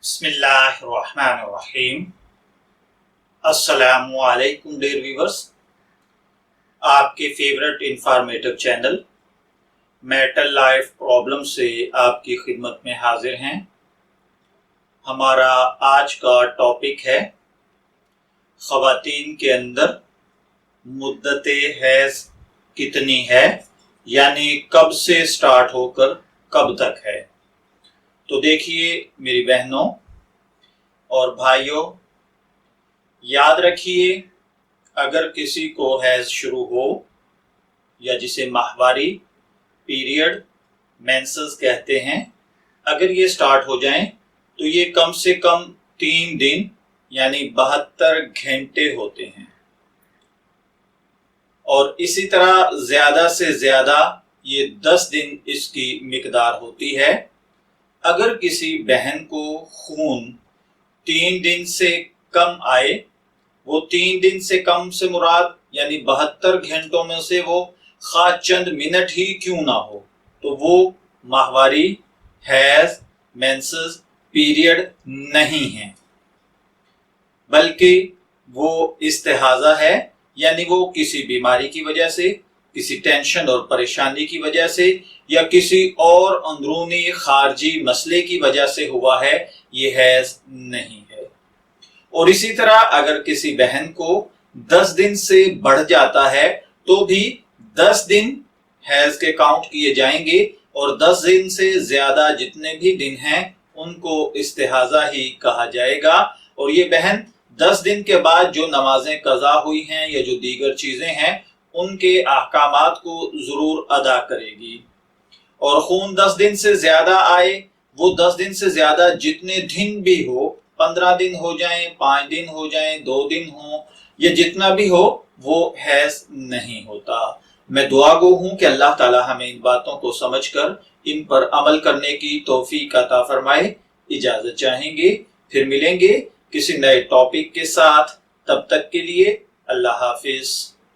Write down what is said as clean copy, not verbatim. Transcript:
बिस्मिल्लाहिर्रहमानिर्रहीम। अस्सलामु अलैकुम डियर व्यूअर्स, आपके favourite informative channel marital life problem से आपकी खिदमत में हाजिर हैं। हमारा आज का टॉपिक है ख़वातीन के अंदर मुद्दते हैज़ कितनी है, यानी कब से स्टार्ट होकर कब तक है। तो देखिए मेरी बहनों और भाइयों, याद रखिए, अगर किसी को हैज़ शुरू हो या जिसे माहवारी पीरियड मेंसेस कहते हैं, अगर ये स्टार्ट हो जाएं तो ये कम से कम 3 दिन यानी 72 घंटे होते हैं और इसी तरह ज्यादा से ज्यादा ये 10 दिन इसकी मिकदार होती है। अगर किसी बहन को खून 3 दिन से कम आए, वो 3 दिन से कम से मुराद यानी 72 घंटों में से वो खा चंद मिनट ही क्यों ना हो, तो वो माहवारी हैज मेंसेस पीरियड नहीं है, बल्कि वो इस्तेहाजा है, यानी वो किसी बीमारी की वजह से, किसी टेंशन और परेशानी की वजह से या किसी और अंदरूनी खारजी मसले की वजह से हुआ है, ये हैज नहीं है। और इसी तरह अगर किसी बहन को 10 दिन से बढ़ जाता है तो भी 10 दिन हैज के काउंट किए जाएंगे और 10 दिन से ज्यादा जितने भी दिन हैं उनको इस्तेहाजा ही कहा जाएगा। और ये बहन 10 दिन के बाद जो नमाजें कज़ा हुई हैं या जो दीगर चीजें हैं उनके अहकामात को जरूर अदा करेगी। और खून 10 दिन से ज्यादा आए, वो 10 दिन से ज्यादा जितने दिन भी हो, 15 दिन हो जाएं, 5 दिन हो जाएं, 2 दिन हो या जितना भी हो, वो हैज नहीं होता। मैं दुआ गो हूं कि अल्लाह ताला हमें इन बातों को समझकर इन पर अमल करने की तौफीक अता फरमाए। इजाजत चाहेंगे, फिर मिलेंगे किसी नए टॉपिक के साथ। तब तक के लिए अल्लाह हाफिज।